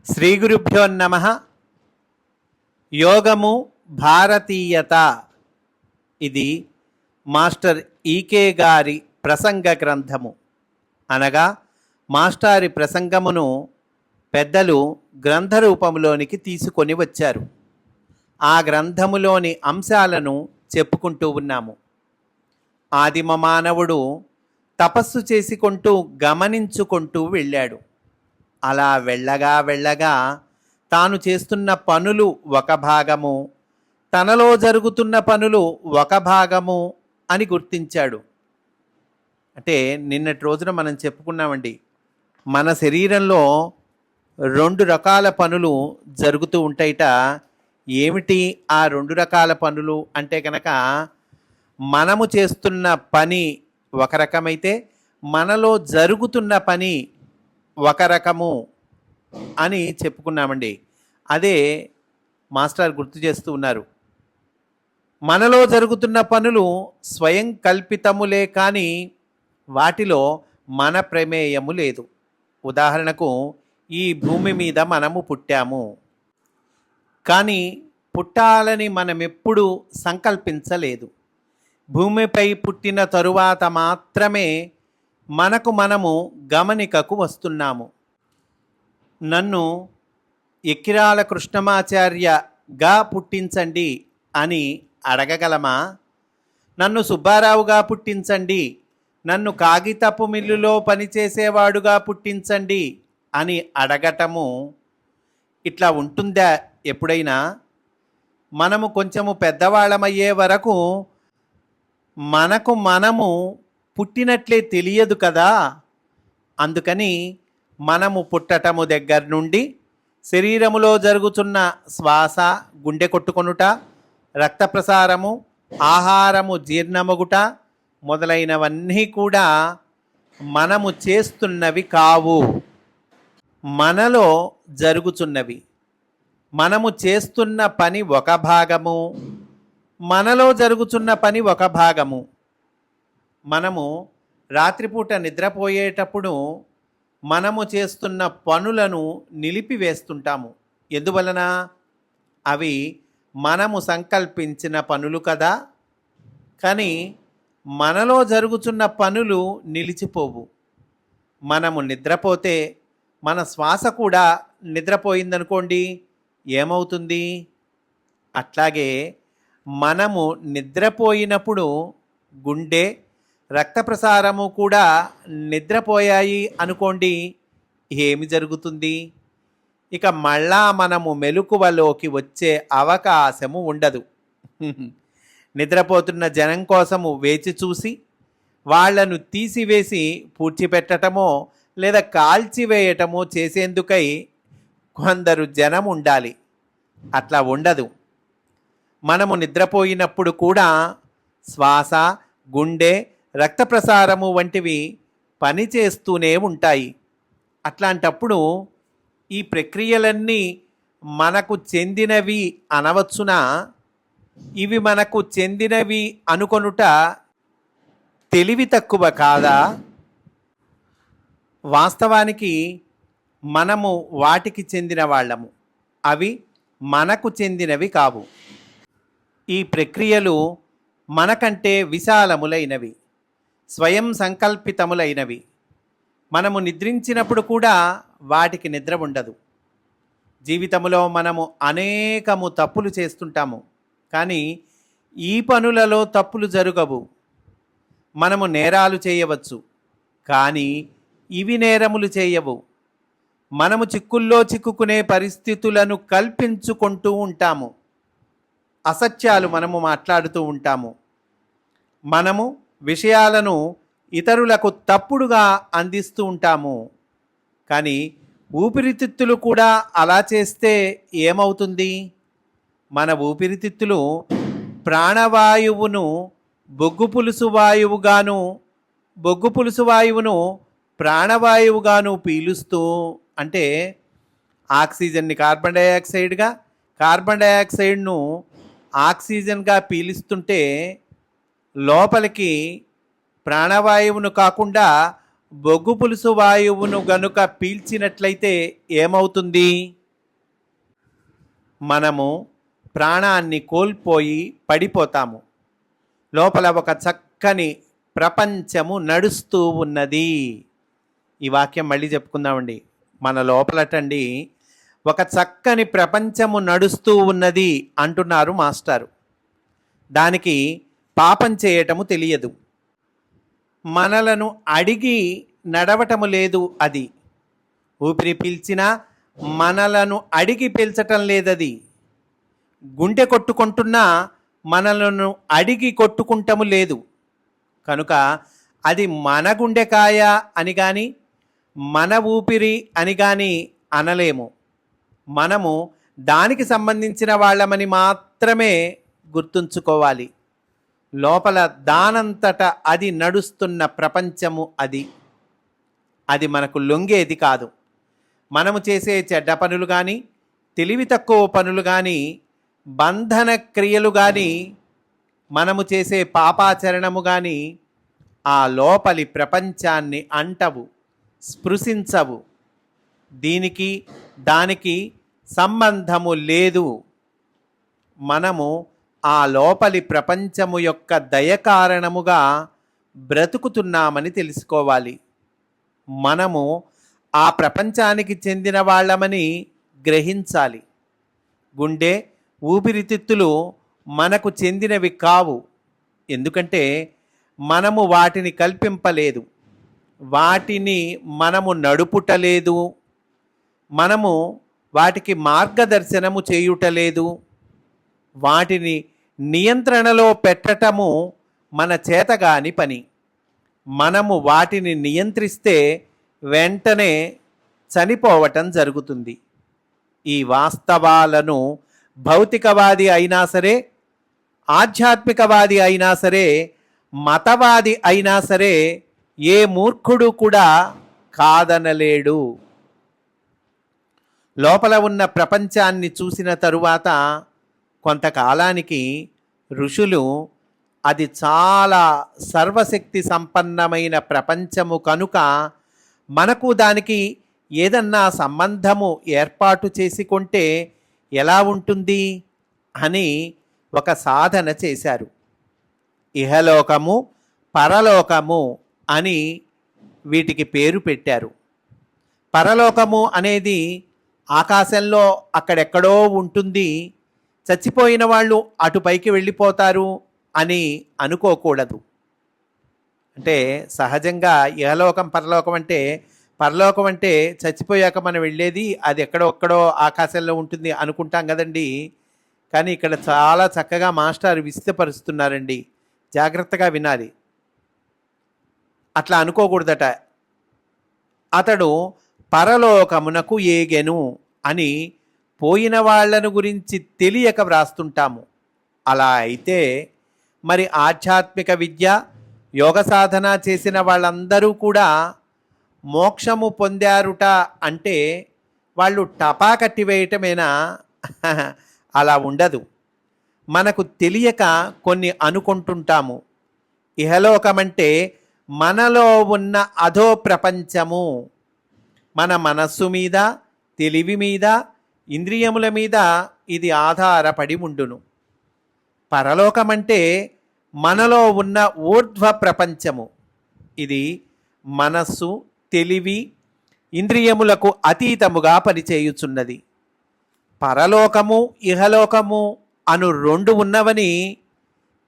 శ్రీ గురుభ్యో నమః. యోగము భారతీయత. ఇది మాస్టర్ ఈకే గారి ప్రసంగ గ్రంథము. అనగా మాస్టారి ప్రసంగమును పెద్దలు గ్రంథ రూపంలోనికి తీసుకొని వచ్చారు. ఆ గ్రంథములోని అంశాలను చెప్పుకుంటూ ఉన్నాము. ఆదిమ మానవుడు తపస్సు చేసుకుంటూ గమనించుకుంటూ వెళ్ళాడు. అలా వెళ్ళగా తాను చేస్తున్న పనులు ఒక భాగము, తనలో జరుగుతున్న పనులు ఒక భాగము అని గుర్తించాడు. అంటే నిన్నటి రోజున మనం చెప్పుకున్నామండి, మన శరీరంలో 2 రకాల పనులు జరుగుతూ ఉంటాయిట. ఏమిటి ఆ 2 రకాల పనులు అంటే కనుక, మనము చేస్తున్న పని ఒక రకమైతే మనలో జరుగుతున్న పని ఒక రకము అని చెప్పుకున్నామండి. అదే మాస్టర్ గుర్తు చేస్తూ ఉన్నారు. మనలో జరుగుతున్న పనులు స్వయం కల్పితములే కానీ వాటిలో మన ప్రమేయము లేదు. ఉదాహరణకు, ఈ భూమి మీద మనము పుట్టాము, కానీ పుట్టాలని మనమెప్పుడు సంకల్పించలేదు. భూమిపై పుట్టిన తరువాత మాత్రమే మనము గమనికకు వస్తున్నాము. నన్ను ఎక్కిరాల కృష్ణమాచార్యగా పుట్టించండి అని అడగగలమా? నన్ను సుబ్బారావుగా పుట్టించండి, నన్ను కాగితపు మిల్లులో పనిచేసేవాడుగా పుట్టించండి అని అడగటము ఇట్లా ఉంటుందా ఎప్పుడైనా? మనము కొంచెము పెద్దవాళ్ళమయ్యే వరకు మనము పుట్టినట్లే తెలియదు కదా. అందుకని మనము పుట్టటము దగ్గర నుండి శరీరములో జరుగుతున్న శ్వాస, గుండె కొట్టుకొనుట, రక్త ప్రసారము, ఆహారము జీర్ణమగుట మొదలైనవన్నీ కూడా మనము చేస్తున్నవి కావు, మనలో జరుగుతున్నవి. మనము చేస్తున్న పని ఒక భాగము, మనలో జరుగుతున్న పని ఒక భాగము. మనము రాత్రిపూట నిద్రపోయేటప్పుడు మనము చేస్తున్న పనులను నిలిపివేస్తుంటాము. ఎందువలన? అవి మనము సంకల్పించిన పనులు కదా. కానీ మనలో జరుగుతున్న పనులు నిలిచిపోవు. మనము నిద్రపోతే మన శ్వాస కూడా నిద్రపోయిందనుకోండి, ఏమవుతుంది? అట్లాగే మనము నిద్రపోయినప్పుడు గుండె, రక్త ప్రసారము కూడా నిద్రపోయాయి అనుకోండి, ఏమి జరుగుతుంది? ఇక మళ్ళా మనము మెలకువలోకి వచ్చే అవకాశము ఉండదు. నిద్రపోతున్న జనం కోసము వేచి చూసి వాళ్లను తీసివేసి పూడ్చిపెట్టటమో లేదా కాల్చివేయటమో చేసేందుకై కొందరు జనం ఉండాలి. అట్లా ఉండదు. మనము నిద్రపోయినప్పుడు కూడా శ్వాస, గుండె, రక్త ప్రసారము వంటివి పనిచేస్తూనే ఉంటాయి. అట్లాంటప్పుడు ఈ ప్రక్రియలన్నీ మనకు చెందినవి అనవచ్చునా? ఇవి మనకు చెందినవి అనుకొనుట తెలివి తక్కువ కాదా? వాస్తవానికి మనము వాటికి చెందిన వాళ్ళము, అవి మనకు చెందినవి కావు. ఈ ప్రక్రియలు మనకంటే విశాలములైనవి, స్వయం సంకల్పితములైనవి. మనము నిద్రించినప్పుడు కూడా వాటికి నిద్ర ఉండదు. జీవితంలో మనము అనేకము తప్పులు చేస్తుంటాము, కానీ ఈ పనులలో తప్పులు జరగవు. మనము నేరాలు చేయవచ్చు, కానీ ఇవి నేరములు చేయవు. మనము చిక్కుల్లో చిక్కుకునే పరిస్థితులను కల్పించుకుంటూ ఉంటాము. అసత్యాలు మనము మాట్లాడుతూ ఉంటాము. మనము విషయాలను ఇతరులకు తప్పుడుగా అందిస్తూ ఉంటాము. కానీ ఊపిరితిత్తులు కూడా అలా చేస్తే ఏమవుతుంది? మన ఊపిరితిత్తులు ప్రాణవాయువును బొగ్గు పులుసు వాయువును ప్రాణవాయువుగాను పీలుస్తూ, అంటే ఆక్సిజన్ని కార్బన్ డైఆక్సైడ్గా, కార్బన్ డైఆక్సైడ్ను ఆక్సిజన్గా పీలుస్తుంటే లోపలికి ప్రాణవాయువును కాకుండా బొగ్గు పులుసు వాయువును గనుక పీల్చినట్లయితే ఏమవుతుంది? మనము ప్రాణాన్ని కోల్పోయి పడిపోతాము. లోపల ఒక చక్కని ప్రపంచము నడుస్తూ ఉన్నది. ఈ వాక్యం మళ్ళీ చెప్పుకుందామండి. మన లోపలటండి ఒక చక్కని ప్రపంచము నడుస్తూ ఉన్నది అంటున్నారు మాస్టారు. దానికి పాపం చేయటము తెలియదు, మనలను అడిగి నడవటము లేదు. అది ఊపిరి పీల్చినా మనలను అడిగి పీల్చటం లేదది. గుండె కొట్టుకుంటున్నా మనలను అడిగి కొట్టుకుంటము లేదు. కనుక అది మన గుండెకాయ అని కానీ మన ఊపిరి అని కానీ అనలేము. మనము దానికి సంబంధించిన వాళ్ళమని మాత్రమే గుర్తుంచుకోవాలి. లోపల దానంతట అది నడుస్తున్న ప్రపంచము అది. అది మనకు లొంగేది కాదు. మనము చేసే చెడ్డ పనులు కానీ, తెలివి తక్కువ పనులు కానీ, బంధన క్రియలు కానీ, మనము చేసే పాపాచరణము కానీ ఆ లోపలి ప్రపంచాన్ని అంటవు, స్పృశించవు. దీనికి దానికి సంబంధము లేదు. మనము ఆ లోపలి ప్రపంచము యొక్క దయ కారణముగా బ్రతుకుతున్నామని తెలుసుకోవాలి. మనము ఆ ప్రపంచానికి చెందిన వాళ్ళమని గ్రహించాలి. గుండె, ఊపిరితిత్తులు మనకు చెందినవి కావు. ఎందుకంటే మనము వాటిని కల్పింపలేదు, వాటిని మనము నడుపుటలేదు, మనము వాటికి మార్గదర్శనము చేయుటలేదు. వాటిని నియంత్రణలో పెట్టటము మన చేతగాని పని. మనము వాటిని నియంత్రిస్తే వెంటనే చనిపోవటం జరుగుతుంది. ఈ వాస్తవాలను భౌతికవాది అయినా సరే, ఆధ్యాత్మికవాది అయినా సరే, మతవాది అయినా సరే ఏ మూర్ఖుడు కూడా కాదనలేడు. లోపల ఉన్న ప్రపంచాన్ని చూసిన తరువాత కొంతకాలానికి ఋషులు అది చాలా సర్వశక్తి సంపన్నమైన ప్రపంచము కనుక మనకు దానికి ఏదన్నా సంబంధము ఏర్పాటు చేసుకుంటే ఎలా ఉంటుంది అని ఒక సాధన చేశారు. ఇహలోకము, పరలోకము అని వీటికి పేరు పెట్టారు. పరలోకము అనేది ఆకాశంలో అక్కడెక్కడో ఉంటుంది, చచ్చిపోయిన వాళ్ళు అటుపైకి వెళ్ళిపోతారు అని అనుకోకూడదు. అంటే సహజంగా ఇహలోకం, పరలోకం అంటే, పరలోకం అంటే చచ్చిపోయాక మనం వెళ్ళేది, అది ఎక్కడో ఆకాశంలో ఉంటుంది అనుకుంటాం కదండి. కానీ ఇక్కడ చాలా చక్కగా మాస్టర్ విశదపరుస్తున్నారండి. జాగ్రత్తగా వినాలి. అట్లా అనుకోకూడదట. అతడు పరలోకమునకు ఏగెను అని పోయిన వాళ్ళను గురించి తెలియక వ్రాస్తుంటాము. అలా అయితే మరి ఆధ్యాత్మిక విద్య, యోగ సాధన చేసిన వాళ్ళందరూ కూడా మోక్షము పొందారుట అంటే వాళ్ళు టపా కట్టివేయటమేనా? అలా ఉండదు. మనకు తెలియక కొన్ని అనుకుంటుంటాము. ఇహలోకమంటే మనలో ఉన్న అధో ప్రపంచము. మన మనస్సు మీద, తెలివి మీద, ఇంద్రియముల మీద ఇది ఆధారపడి ఉండును. పరలోకమంటే మనలో ఉన్న ఊర్ధ్వ ప్రపంచము. ఇది మనస్సు, తెలివి, ఇంద్రియములకు అతీతముగా పనిచేయుచున్నది. పరలోకము, ఇహలోకము అను రెండు ఉన్నవని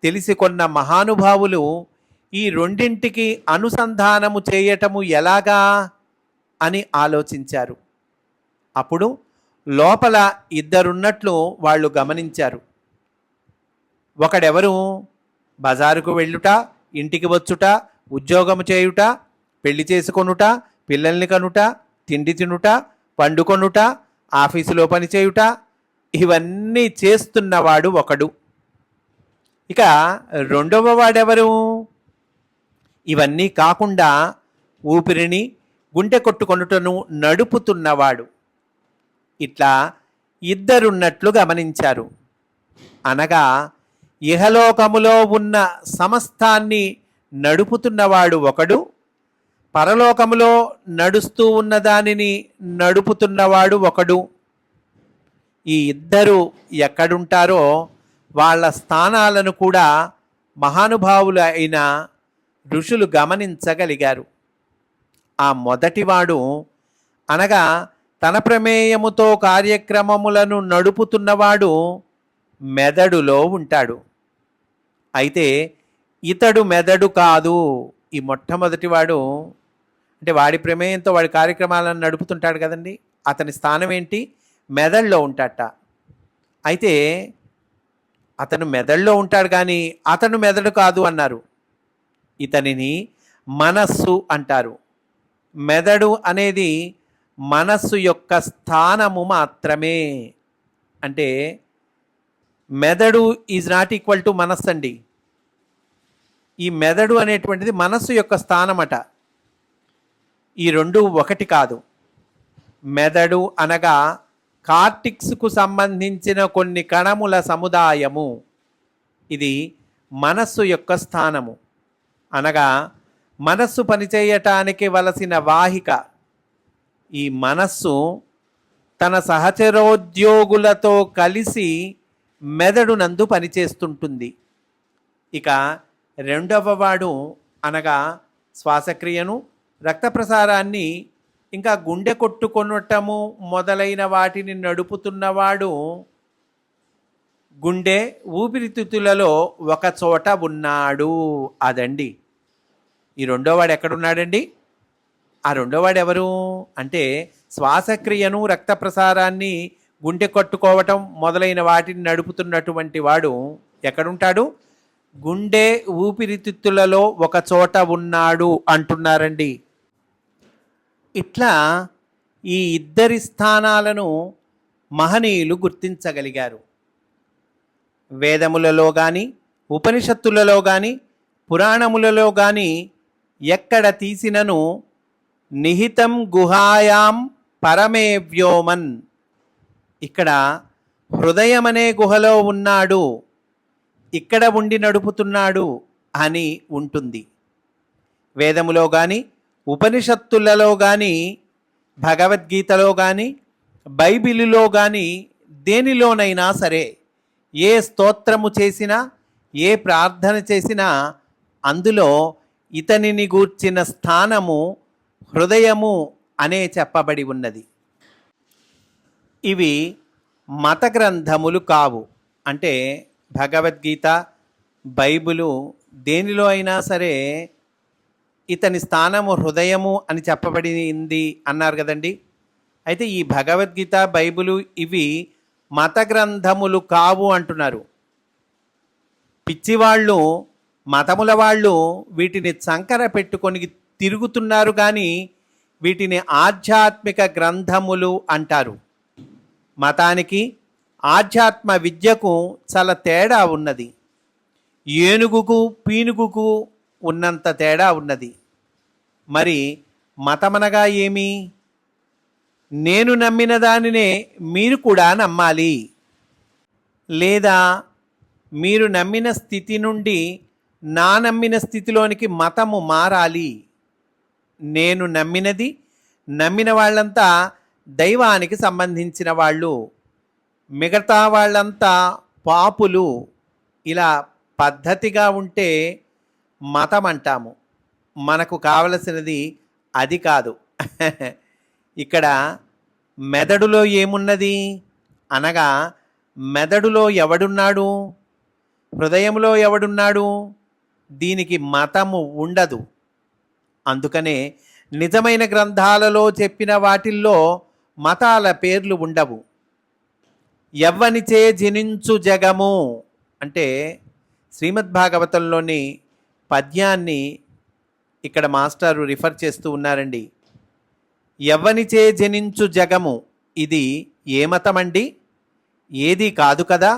తెలిసికొన్న మహానుభావులు ఈ రెండింటికి అనుసంధానము చేయటము ఎలాగా అని ఆలోచించారు. అప్పుడు లోపల ఇద్దరున్నట్లు వాళ్ళు గమనించారు. ఒకడెవరు? బజారుకు వెళ్ళుట, ఇంటికి వచ్చుట, ఉద్యోగము చేయుట, పెళ్లి చేసుకొనుట, పిల్లల్ని కనుట, తిండి తినుట, పండుకొనుట, ఆఫీసులో పనిచేయుట, ఇవన్నీ చేస్తున్నవాడు ఒకడు. ఇక రెండవ వాడెవరు? ఇవన్నీ కాకుండా ఊపిరిని, గుండె కొట్టుకొనుటను నడుపుతున్నవాడు. ఇట్లా ఇద్దరున్నట్లు గమనించారు. అనగా ఇహలోకములో ఉన్న సమస్తాన్ని నడుపుతున్నవాడు ఒకడు, పరలోకములో నడుస్తూ ఉన్న దానిని నడుపుతున్నవాడు ఒకడు. ఈ ఇద్దరు ఎక్కడుంటారో వాళ్ళ స్థానాలను కూడా మహానుభావులు అయిన ఋషులు గమనించగలిగారు. ఆ మొదటివాడు అనగా తన ప్రమేయముతో కార్యక్రమములను నడుపుతున్నవాడు మెదడులో ఉంటాడు. అయితే ఇతడు మెదడు కాదు. ఈ మొట్టమొదటివాడు అంటే వాడి ప్రమేయంతో వాడి కార్యక్రమాలను నడుపుతుంటాడు కదండి, అతని స్థానం ఏంటి? మెదడులో ఉంటాడట. అయితే అతను మెదడులో ఉంటాడు కానీ అతను మెదడు కాదు అన్నారు. ఇతనిని మనస్సు అంటారు. మెదడు అనేది మనస్సు యొక్క స్థానము మాత్రమే. అంటే మెదడు ఈజ్ నాట్ ఈక్వల్ టు మనస్సు అండి. ఈ మెదడు అనేటువంటిది మనస్సు యొక్క స్థానమట. ఈ రెండు ఒకటి కాదు. మెదడు అనగా కార్టిక్స్కు సంబంధించిన కొన్ని కణముల సముదాయము. ఇది మనస్సు యొక్క స్థానము. అనగా మనస్సు పనిచేయటానికి వలసిన వాహిక. ఈ మనస్సు తన సహచరోద్యోగులతో కలిసి మెదడు నందు పనిచేస్తుంటుంది. ఇక రెండవ వాడు అనగా శ్వాసక్రియను, రక్త ప్రసారాన్ని, ఇంకా గుండె కొట్టుకొనటము మొదలైన వాటిని నడుపుతున్నవాడు గుండె ఊపిరితిత్తులలో ఒక చోట ఉన్నాడు. అదండి ఈ రెండోవాడు ఎక్కడున్నాడండి? ఆ రెండోవాడు ఎవరు అంటే శ్వాసక్రియను, రక్త ప్రసారాన్ని, గుండె కట్టుకోవటం మొదలైన వాటిని నడుపుతున్నటువంటి వాడు ఎక్కడుంటాడు? గుండె ఊపిరితిత్తులలో ఒక చోట ఉన్నాడు అంటున్నారండి. ఇట్లా ఈ ఇద్దరి స్థానాలను మహనీయులు గుర్తించగలిగారు. వేదములలో కానీ, ఉపనిషత్తులలో కానీ, పురాణములలో కానీ ఎక్కడ తీసినను నిహితం గుహాయాం పరమే వ్యోమన్, ఇక్కడ హృదయం అనే గుహలో ఉన్నాడు, ఇక్కడ ఉండి నడుపుతున్నాడు అని ఉంటుంది. వేదములో కానీ, ఉపనిషత్తులలో కానీ, భగవద్గీతలో కానీ, బైబిలులో కానీ దేనిలోనైనా సరే ఏ స్తోత్రము చేసినా, ఏ ప్రార్థన చేసినా అందులో ఇతనిని గూర్చిన స్థానము హృదయము అనే చెప్పబడి ఉన్నది. ఇవి మత గ్రంథములు కావు. అంటే భగవద్గీత, బైబిలు దేనిలో అయినా సరే ఇతని స్థానము హృదయము అని చెప్పబడింది అన్నారు కదండి. అయితే ఈ భగవద్గీత, బైబిలు ఇవి మత గ్రంథములు కావు అంటున్నారు. పిచ్చివాళ్ళు, మతముల వాళ్ళు వీటిని చంకర పెట్టుకొని తిరుగుతున్నారు కానీ వీటిని ఆధ్యాత్మిక గ్రంథములు అంటారు. మతానికి ఆధ్యాత్మ విద్యకు చాలా తేడా ఉన్నది. ఏనుగుకు పీనుగుకు ఉన్నంత తేడా ఉన్నది. మరి మతమనగా ఏమి? నేను నమ్మిన దానినే మీరు కూడా నమ్మాలి, లేదా మీరు నమ్మిన స్థితి నుండి నా నమ్మిన స్థితిలోనికి మతము మారాలి. నేను నమ్మిన వాళ్ళంతా దైవానికి సంబంధించిన వాళ్ళు, మిగతా వాళ్ళంతా పాపులు. ఇలా పద్ధతిగా ఉంటే మతం అంటాము. మనకు కావలసినది అది కాదు. ఇక్కడ మెదడులో ఏమున్నది అనగా మెదడులో ఎవడున్నాడు, హృదయంలో ఎవడున్నాడు? దీనికి మతము ఉండదు. అందుకనే నిజమైన గ్రంథాలలో చెప్పిన వాటిల్లో మతాల పేర్లు ఉండవు. ఎవ్వనిచే జనించు జగము అంటే శ్రీమద్భాగవతంలోని పద్యాన్ని ఇక్కడ మాస్టారు రిఫర్ చేస్తూ ఉన్నారండి. ఎవ్వనిచే జనించు జగము, ఇది ఏ మతమండి? ఏది కాదు కదా.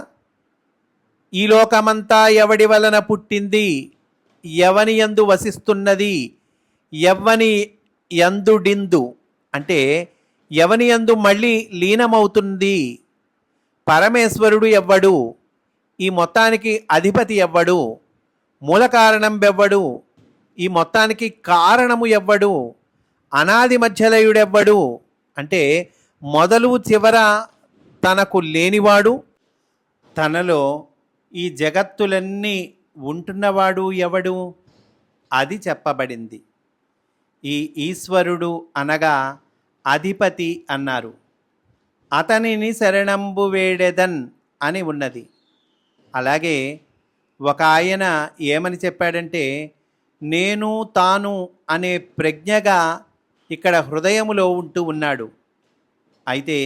ఈ లోకమంతా ఎవడి వలన పుట్టింది, ఎవని యందు వసిస్తున్నది, ఎవ్వని యందుడిందు అంటే ఎవని యందు మళ్ళీ లీనమవుతుంది, పరమేశ్వరుడు ఎవ్వడు, ఈ మొత్తానికి అధిపతి ఎవ్వడు, మూల కారణం ఎవ్వడు, ఈ మొత్తానికి కారణము ఎవ్వడు, అనాది మధ్యలయుడెవ్వడు అంటే మొదలు చివర తనకు లేనివాడు, తనలో ఈ జగత్తులన్నీ ఉంటున్నవాడు ఎవడు? అది చెప్పబడింది. ఈ ఈశ్వరుడు అనగా అధిపతి అన్నారు. అతనిని శరణంబు వేడెదన్ అని ఉన్నది. అలాగే ఒక ఆయన ఏమని చెప్పాడంటే, నేను తాను అనే ప్రజ్ఞగా ఇక్కడ హృదయములో ఉంటూ ఉన్నాడు. అయితే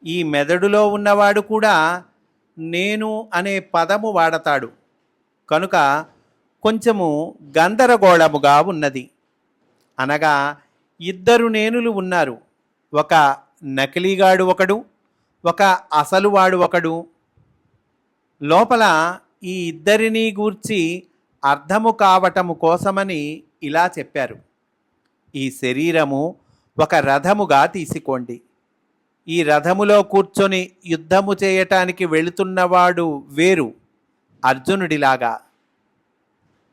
ఈ మెదడులో ఉన్నవాడు కూడా నేను అనే పదము వాడతాడు. కనుక కొంచెము గందరగోళముగా ఉన్నది. అనగా ఇద్దరు నేనులు ఉన్నారు. ఒక నకిలీగాడు ఒకడు, ఒక అసలువాడు ఒకడు. లోపల ఈ ఇద్దరినీ గూర్చి అర్థము కావటము కోసమని ఇలా చెప్పారు. ఈ శరీరము ఒక రథముగా తీసుకోండి. ఈ రథములో కూర్చొని యుద్ధము చేయటానికి వెళుతున్నవాడు వేరు, అర్జునుడిలాగా.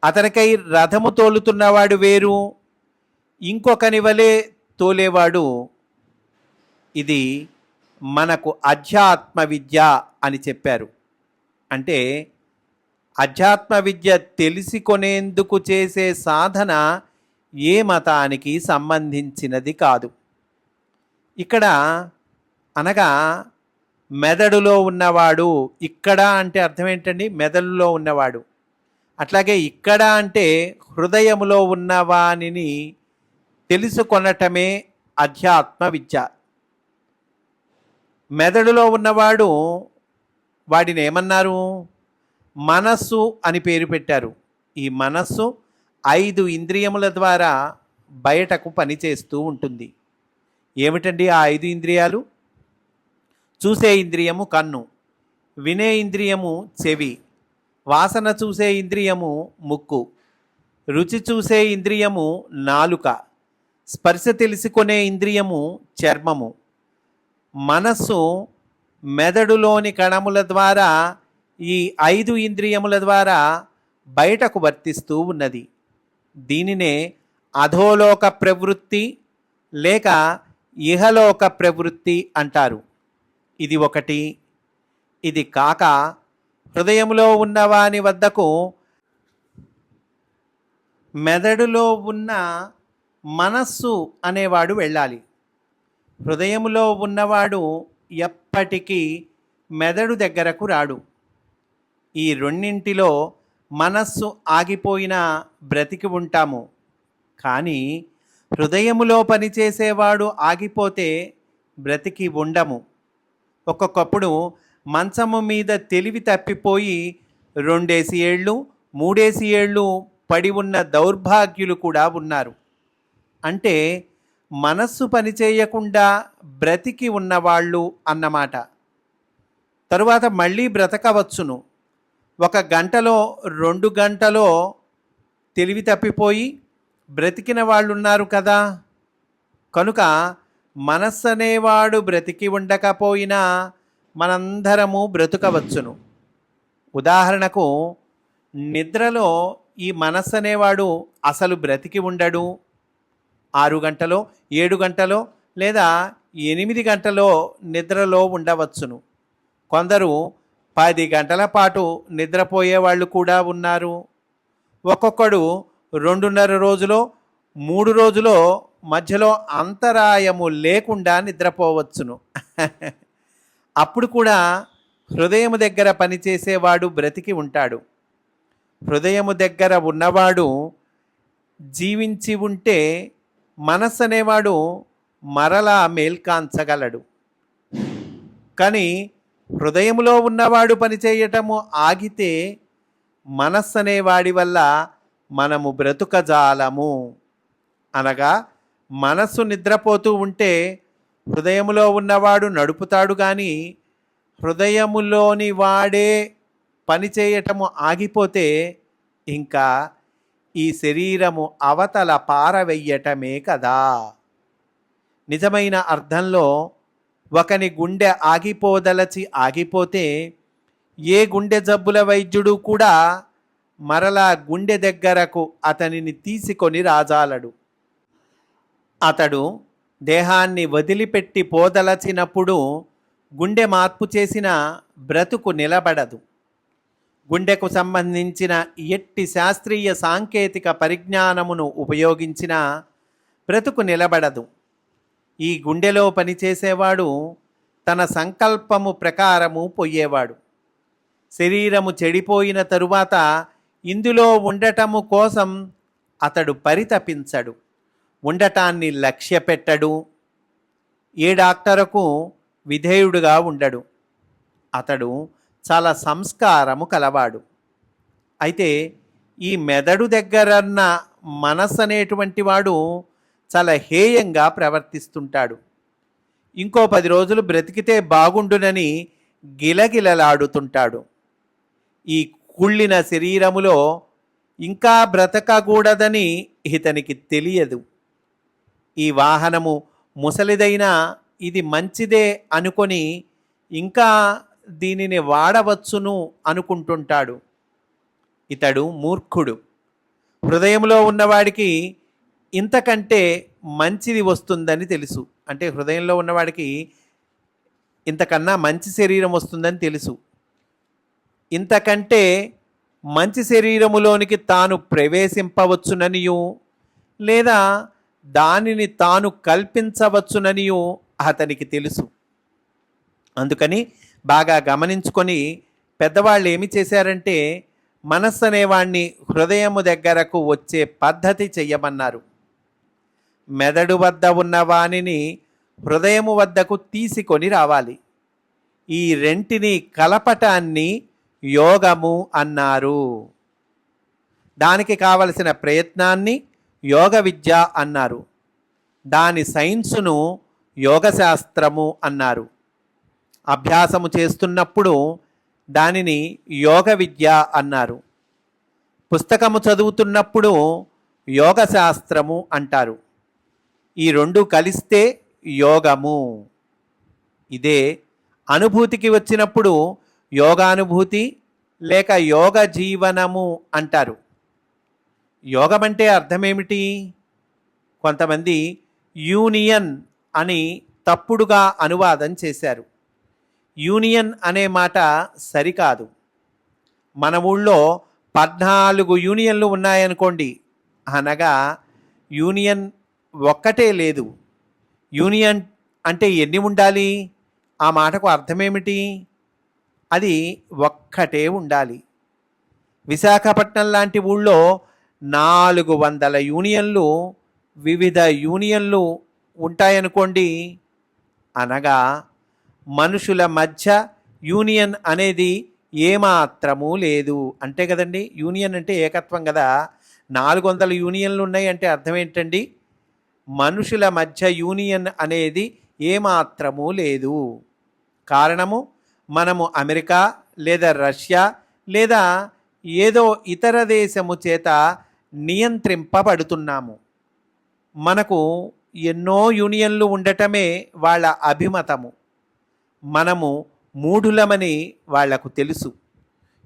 అతనికై రథము తోలుతున్నవాడు వేరు, ఇంకొకని వలె తోలేవాడు. ఇది మనకు అధ్యాత్మ విద్య అని చెప్పారు. అంటే అధ్యాత్మ విద్య తెలుసుకొనేందుకు చేసే సాధన ఏ మతానికి సంబంధించినది కాదు. ఇక్కడ అనగా మెదడులో ఉన్నవాడు, ఇక్కడ అంటే అర్థం ఏంటండి? మెదడులో ఉన్నవాడు. అట్లాగే ఇక్కడ అంటే హృదయములో ఉన్నవానిని తెలుసుకొనటమే అధ్యాత్మ విద్య. మెదడులో ఉన్నవాడు, వాడిని ఏమన్నారు? మనస్సు అని పేరు పెట్టారు. ఈ మనస్సు 5 ఇంద్రియముల ద్వారా బయటకు పనిచేస్తూ ఉంటుంది. ఏమిటండి ఆ 5 ఇంద్రియాలు? చూసే ఇంద్రియము కన్ను, వినే ఇంద్రియము చెవి, వాసన చూసే ఇంద్రియము ముక్కు, రుచి చూసే ఇంద్రియము నాలుక, స్పర్శ తెలుసుకునే ఇంద్రియము చర్మము. మనస్సు మెదడులోని కణముల ద్వారా ఈ 5 ఇంద్రియముల ద్వారా బయటకు వర్తిస్తూ ఉన్నది. దీనినే అధోలోక ప్రవృత్తి లేక ఇహలోక ప్రవృత్తి అంటారు. ఇది ఒకటి. ఇది కాక హృదయంలో ఉన్నవాని వద్దకు మెదడులో ఉన్న మనస్సు అనేవాడు వెళ్ళాలి. హృదయములో ఉన్నవాడు ఎప్పటికీ మెదడు దగ్గరకు రాడు. ఈ రెండింటిలో మనస్సు ఆగిపోయినా బ్రతికి ఉంటాము. కానీ హృదయములో పనిచేసేవాడు ఆగిపోతే బ్రతికి ఉండము. ఒక్కొక్కప్పుడు మంచము మీద తెలివి తప్పిపోయి 2 ఏళ్ళు 3 ఏళ్ళు పడి ఉన్న దౌర్భాగ్యులు కూడా ఉన్నారు. అంటే మనస్సు పనిచేయకుండా బ్రతికి ఉన్నవాళ్ళు అన్నమాట. తరువాత మళ్ళీ బ్రతకవచ్చును. 1 గంటలో 2 గంటలో తెలివి తప్పిపోయి బ్రతికిన వాళ్ళు ఉన్నారు కదా. కనుక మనస్సు అనేవాడు బ్రతికి ఉండకపోయినా మనందరము బ్రతుకవచ్చును. ఉదాహరణకు నిద్రలో ఈ మనస్సు అనేవాడు అసలు బ్రతికి ఉండడు. 6 గంటలో 7 గంటలో లేదా 8 గంటలో నిద్రలో ఉండవచ్చును. కొందరు 10 గంటల పాటు నిద్రపోయే వాళ్ళు కూడా ఉన్నారు. ఒక్కొక్కడు 2.5 రోజులో 3 రోజులో మధ్యలో అంతరాయము లేకుండా నిద్రపోవచ్చును. అప్పుడు కూడా హృదయము దగ్గర పనిచేసేవాడు బ్రతికి ఉంటాడు. హృదయము దగ్గర ఉన్నవాడు జీవించి ఉంటే మనస్సు అనేవాడు మరలా మేల్కాంచగలడు. కానీ హృదయములో ఉన్నవాడు పనిచేయటము ఆగితే మనస్సు అనేవాడి వల్ల మనము బ్రతుకజాలము. అనగా మనస్సు నిద్రపోతూ ఉంటే హృదయములో ఉన్నవాడు నడుపుతాడు, కానీ హృదయములోని వాడే పనిచేయటము ఆగిపోతే ఇంకా ఈ శరీరము అవతల పారవెయ్యటమే కదా. నిజమైన అర్థంలో ఒకని గుండె ఆగిపోదలచి ఆగిపోతే ఏ గుండె జబ్బుల వైద్యుడు కూడా మరలా గుండె దగ్గరకు అతనిని తీసుకొని రాజాలడు. అతడు దేహాన్ని వదిలిపెట్టి పోదలచినప్పుడు గుండె మార్పు చేసిన బ్రతుకు నిలబడదు. గుండెకు సంబంధించిన ఎట్టి శాస్త్రీయ సాంకేతిక పరిజ్ఞానమును ఉపయోగించిన బ్రతుకు నిలబడదు. ఈ గుండెలో పనిచేసేవాడు తన సంకల్పము ప్రకారము పోయేవాడు. శరీరము చెడిపోయిన తరువాత ఇందులో ఉండటము కోసం అతడు పరితపించడు, ఉండటాన్ని లక్ష్యపెట్టడు, ఏ డాక్టరుకు విధేయుడుగా ఉండడు. అతడు చాలా సంస్కారము కలవాడు. అయితే ఈ మెదడు దగ్గరన్న మనస్సు అనేటువంటి వాడు చాలా హేయంగా ప్రవర్తిస్తుంటాడు. ఇంకో 10 రోజులు బ్రతికితే బాగుండునని గిలగిలలాడుతుంటాడు. ఈ కుళ్ళిన శరీరములో ఇంకా బ్రతకకూడదని ఇతనికి తెలియదు. ఈ వాహనము ముసలిదైనా ఇది మంచిదే అనుకొని ఇంకా దీనిని వాడవచ్చును అనుకుంటుంటాడు. ఇతడు మూర్ఖుడు. హృదయంలో ఉన్నవాడికి ఇంతకంటే మంచిది వస్తుందని తెలుసు. అంటే హృదయంలో ఉన్నవాడికి ఇంతకన్నా మంచి శరీరం వస్తుందని తెలుసు. ఇంతకంటే మంచి శరీరములోనికి తాను ప్రవేశింపవచ్చుననియు లేదా దానిని తాను కల్పించవచ్చుననియు అతనికి తెలుసు. అందుకని బాగా గమనించుకొని పెద్దవాళ్ళు ఏమి చేశారంటే మనస్సు అనేవాణ్ణి హృదయము దగ్గరకు వచ్చే పద్ధతి చెయ్యమన్నారు. మెదడు వద్ద ఉన్న వానిని హృదయము వద్దకు తీసుకొని రావాలి. ఈ రెంటిని కలపటాన్ని యోగము అన్నారు. దానికి కావలసిన ప్రయత్నాన్ని యోగ విద్య అన్నారు. దాని సైన్సును యోగశాస్త్రము అన్నారు. అభ్యాసము చేస్తున్నప్పుడు దానిని యోగ విద్య అన్నారు. పుస్తకము చదువుతున్నప్పుడు యోగశాస్త్రము అంటారు. ఈ రెండు కలిస్తే యోగము. ఇదే అనుభూతికి వచ్చినప్పుడు యోగానుభూతి లేక యోగ జీవనము అంటారు. యోగం అంటే అర్థమేమిటి? కొంతమంది యూనియన్ అని తప్పుడుగా అనువాదం చేశారు. యూనియన్ అనే మాట సరికాదు. మన ఊళ్ళో 14 యూనియన్లు ఉన్నాయనుకోండి, అనగా యూనియన్ ఒక్కటే లేదు. యూనియన్ అంటే ఎన్ని ఉండాలి? ఆ మాటకు అర్థమేమిటి? అది ఒక్కటే ఉండాలి. విశాఖపట్నం లాంటి ఊళ్ళో 400 యూనియన్లు, వివిధ యూనియన్లు ఉంటాయనుకోండి, అనగా మనుషుల మధ్య యూనియన్ అనేది ఏమాత్రమూ లేదు. అంటే కదండి, యూనియన్ అంటే ఏకత్వం కదా. 400 యూనియన్లు ఉన్నాయి అంటే అర్థం ఏంటండి? మనుషుల మధ్య యూనియన్ అనేది ఏమాత్రమూ లేదు. కారణము, మనము అమెరికా లేదా రష్యా లేదా ఏదో ఇతర దేశము చేత నియంత్రింపబడుతున్నాము. మనకు ఎన్నో యూనియన్లు ఉండటమే వాళ్ళ అభిమతము. మనము మూఢులమని వాళ్లకు తెలుసు.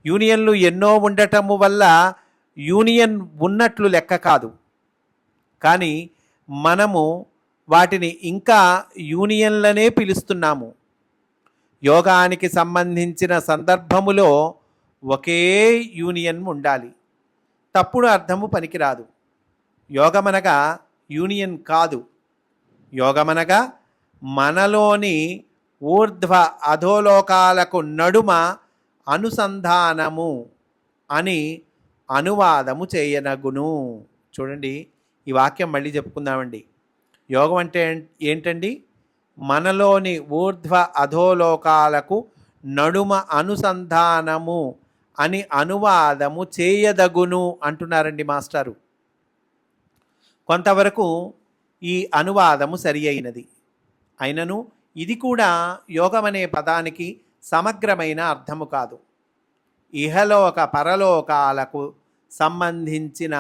యూనియన్లు ఎన్నో ఉండటము వల్ల యూనియన్ ఉన్నట్లు లెక్క కాదు. కానీ మనము వాటిని ఇంకా యూనియన్లనే పిలుస్తున్నాము. యోగానికి సంబంధించిన సందర్భములో ఒకే యూనియన్ ఉండాలి. తప్పుడు అర్థము పనికిరాదు. యోగమనగా యూనియన్ కాదు. యోగమనగా మనలోని ఊర్ధ్వ అధోలోకాలకు నడుమ అనుసంధానము అని అనువాదము చేయనగును. చూడండి, ఈ వాక్యం మళ్ళీ చెప్పుకుందామండి. యోగం అంటే ఏంటండి? మనలోని ఊర్ధ్వ అధోలోకాలకు నడుమ అనుసంధానము అని అనువాదము చేయదగును అంటున్నారండి మాస్టారు. కొంతవరకు ఈ అనువాదము సరి అయినది. అయినను ఇది కూడా యోగం అనే పదానికి సమగ్రమైన అర్థము కాదు. ఇహలోక పరలోకాలకు సంబంధించిన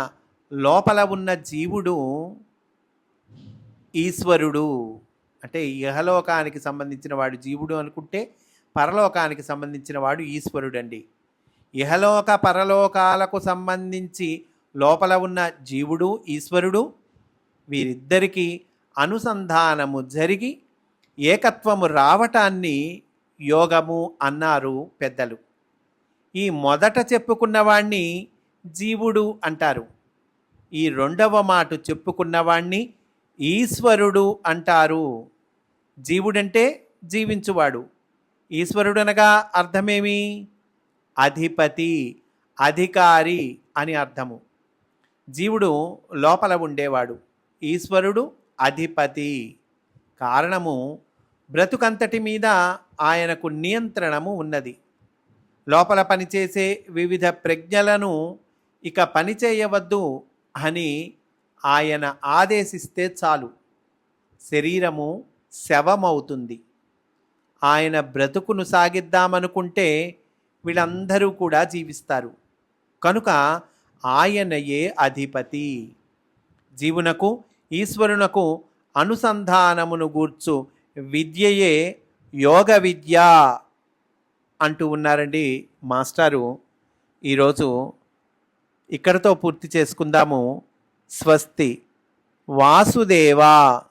లోపల ఉన్న జీవుడు ఈశ్వరుడు. అంటే ఇహలోకానికి సంబంధించిన వాడు జీవుడు అనుకుంటే, పరలోకానికి సంబంధించిన వాడు ఈశ్వరుడు అండి. ఇహలోక పరలోకాలకు సంబంధించి లోపల ఉన్న జీవుడు ఈశ్వరుడు, వీరిద్దరికీ అనుసంధానము జరిగి ఏకత్వము రావటాన్ని యోగము అన్నారు పెద్దలు. ఈ మొదట చెప్పుకున్నవాణ్ణి జీవుడు అంటారు. ఈ రెండవ మాట చెప్పుకున్నవాణ్ణి ఈశ్వరుడు అంటారు. జీవుడంటే జీవించువాడు, ఈశ్వరుడు అనగా అర్థమేమి? అధిపతి, అధికారి అని అర్థము. జీవుడు లోపల ఉండేవాడు, ఈశ్వరుడు అధిపతి. కారణము, బ్రతుకంతటి మీద ఆయనకు నియంత్రణము ఉన్నది. లోపల పనిచేసే వివిధ ప్రజ్ఞలను ఇక పనిచేయవద్దు అని ఆయన ఆదేశిస్తే చాలు, శరీరము శవమవుతుంది. ఆయన బ్రతుకును సాగిద్దామనుకుంటే వీళ్ళందరూ కూడా జీవిస్తారు. కనుక ఆయనయే అధిపతి. జీవునకు ఈశ్వరునకు అనుసంధానమును గూర్చు విద్యయే యోగ విద్య అంటూ ఉన్నారండి మాస్టారు. ఈరోజు ఇక్కడితో పూర్తి చేసుకుందాము. స్వస్తి. వాసుదేవా.